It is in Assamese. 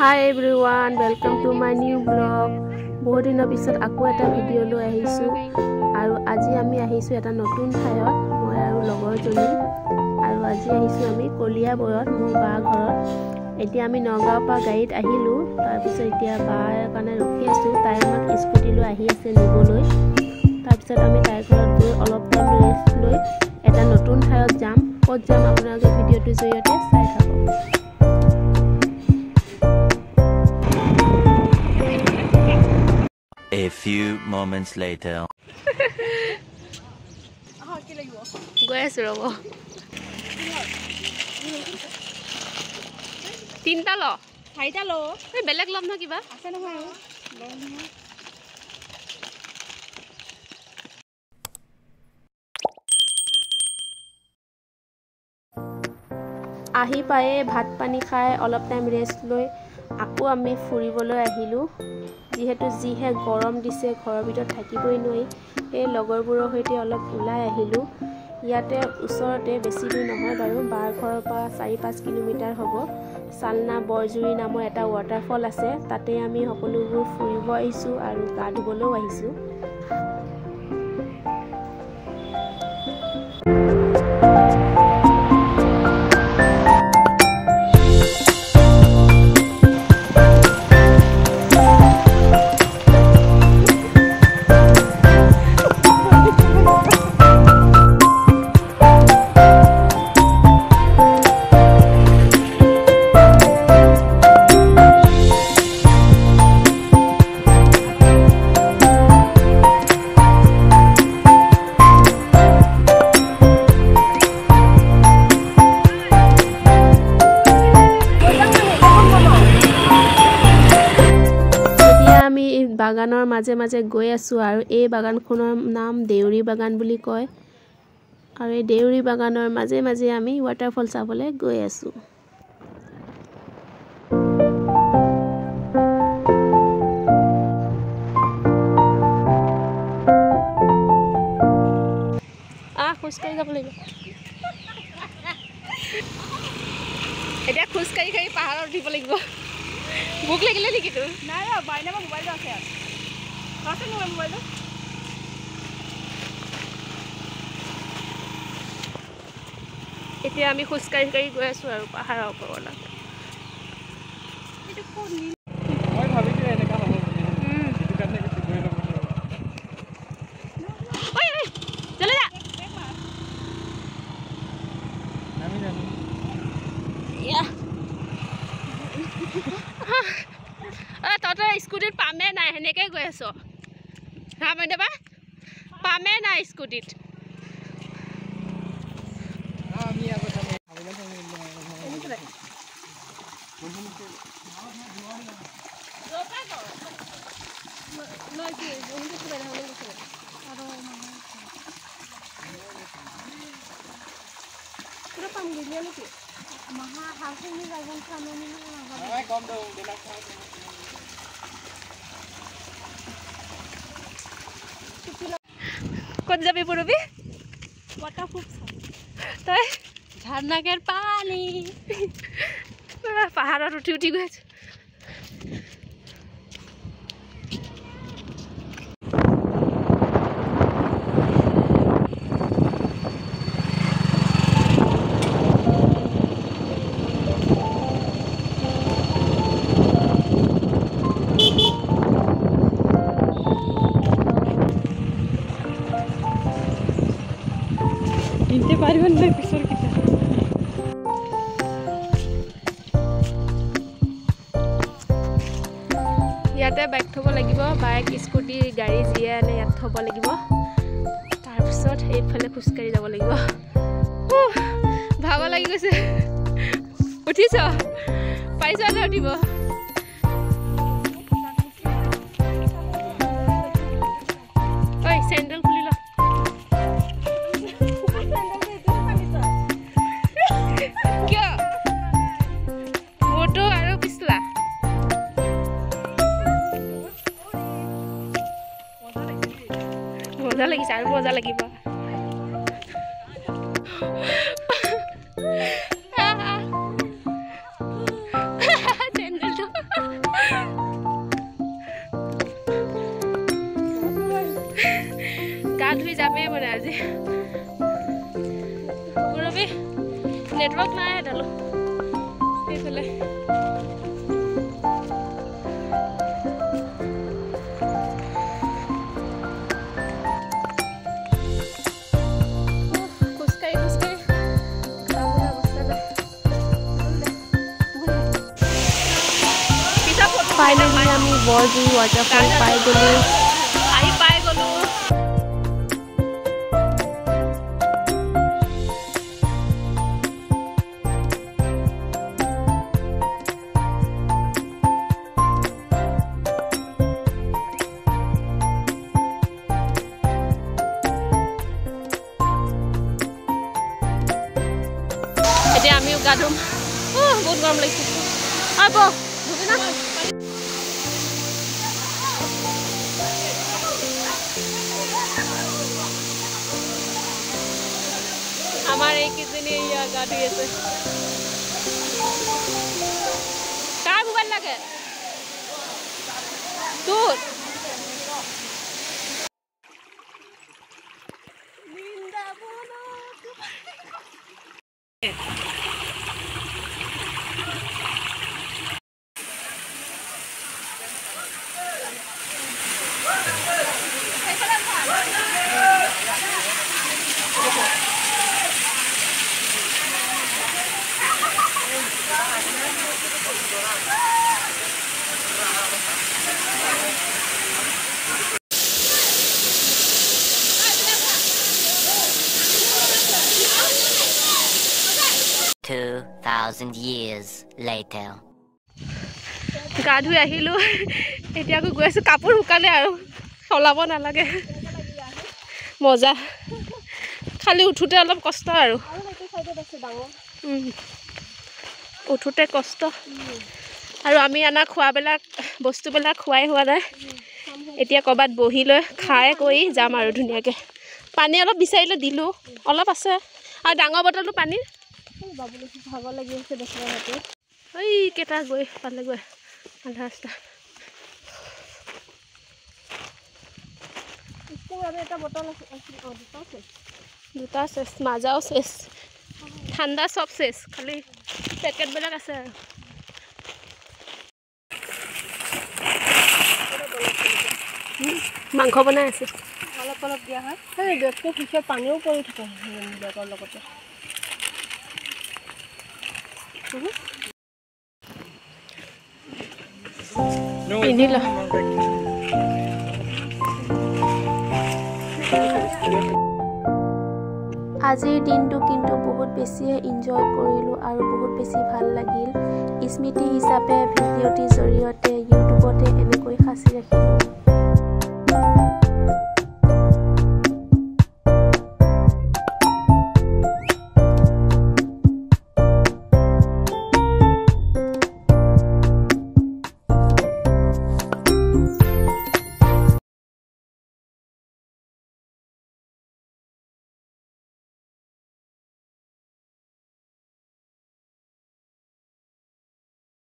Hi everyone, welcome to my new vlog. বহুত দিনৰ পিছত আকৌ এটা ভিডিঅ' লৈ আহিছোঁ আৰু আজি আমি আহিছোঁ এটা নতুন ঠাইত মই আৰু লগৰজনী আৰু আজি আহিছোঁ আমি কলিয়াবৰত মোৰ বা ঘৰত। এতিয়া আমি নগাঁৱৰ পৰা গাড়ীত আহিলোঁ, তাৰপিছত এতিয়া বাৰ কাৰণে ৰখি আছোঁ। তাই আমাক স্কুটি লৈ আহি আছে নিবলৈ। তাৰপিছত আমি তাইৰ ঘৰত গৈ অলপ টাইম ৰেষ্ট লৈ এটা নতুন ঠাইত যাম। ক'ত যাম আপোনালোকে ভিডিঅ'টোৰ জৰিয়তে চাই থাকক। A few moments later. গৈ আছোঁ ৰ'ব। তিনিটা ল চাৰিটা ল বেলেগ ল'ম নহয় কিবা আছে নহয় আহি পায়ে ভাত পানী খাই অলপ টাইম ৰেষ্ট লৈ আকৌ আমি ফুৰিবলৈ আহিলোঁ। যিহেতু যিহে গৰম দিছে ঘৰৰ ভিতৰত থাকিবই নোৱাৰি, এই লগৰবোৰৰ সৈতে অলপ ওলাই আহিলোঁ। ইয়াতে ওচৰতে বেছি দূৰ নহয় বাৰু, বাৰ ঘৰৰ পৰা 4-5 কিলোমিটাৰ হ'ব। চালনা বৰজুৰি নামৰ এটা ৱাটাৰফল আছে, তাতে আমি সকলোবোৰ ফুৰিব আহিছোঁ আৰু গা ধুবলৈও আহিছোঁ। বাগানৰ মাজে মাজে গৈ আছোঁ আৰু এই বাগানখনৰ নাম দেউৰী বাগান বুলি কয়। আৰু এই দেউৰী বাগানৰ মাজে মাজে আমি ৱাটাৰফল চাবলৈ গৈ আছোঁ। খোজকাঢ়ি যাব লাগিব এতিয়া, খোজকাঢ়ি কাঢ়ি পাহাৰত উঠিব লাগিব। ভোক লাগিলে নেকি তোৰ? নাই বাইনা মোবাইলটো আছে মোবাইলটো। এতিয়া আমি খোজকাঢ়ি কাঢ়ি গৈ আছোঁ আৰু পাহাৰৰ ওপৰলৈ। তহঁতৰ স্কুটিত পামে নাই, সেনেকৈ গৈ আছ হা বাইদেউ? পামে নাই স্কুটিত। ক'ত যাবি পুৰবি? তই ঝাৰনাকেৰ পানী পাহাৰত উঠি উঠি গৈ আছো। ইয়াতে বাইক থ'ব লাগিব, বাইক স্কুটি গাড়ী যিয়ে আনে ইয়াত থ'ব লাগিব। তাৰপিছত এইফালে খোজকাঢ়ি যাব লাগিব। ভাগৰ লাগি গৈছে। উঠিছ? পাৰিছ নে উঠিব? ঐ চেণ্ডেল খুলি ল। কিয়? মোৰতো আৰু পিছলা। মজা লাগিছে আৰু মজা লাগিব। চেণ্ডেলটো গা ধুই যামেই মানে আজি পুৰবি নেটৱৰ্ক নাই এডালো এইফালে ফাইনেলি আমি বৰজুৰি ৱাটাৰফল পাই গ'লো এতিয়া আমিও গা ধুম বহুত গৰম লাগিছে হ'ব ধুবি না আমাৰ এইকেইজনী ইয়া গা ধুই আছে কাৰ মোবাইল লাগে তোৰ $2,000 years later. গা ধুই আহিলো এতিয়া আকৌ গৈ আছো কাপোৰ শুকালে আৰু চলাব নালাগে মজা খালি উঠোতে অলপ কষ্ট আৰু উঠোতে কষ্ট আৰু আমি আনা খোৱাবিলাক বস্তুবিলাক খুৱাই হোৱা নাই এতিয়া ক'ৰবাত বহি লৈ খাই কৰি যাম আৰু ধুনীয়াকৈ পানী অলপ বিচাৰিলে দিলোঁ অলপ আছে আৰু ডাঙৰ বটলটো পানীৰ ভাগৰ লাগি আছে বেচৰাতে এই কেইটা গৈ পালেগৈ আধা ৰাস্তা এটা বটল দুটা চেচ মাজাও চেচ ঠাণ্ডা চব চেচ খালি পেকেটবিলাক আছে আৰু মাংস বনাই আছে অলপ অলপ দিয়া হয় সেই গেছটো পিছত পানীও পৰি থাকে বিলাকৰ লগতে পিন্ধিল আজিৰ দিনটো কিন্তু বহুত বেছিয়ে এনজয় কৰিলোঁ আৰু বহুত বেছি ভাল লাগিল স্মৃতি হিচাপে ভিডিঅ'টিৰ জৰিয়তে ইউটিউবতে এনেকৈ সাঁচি ৰাখিলোঁ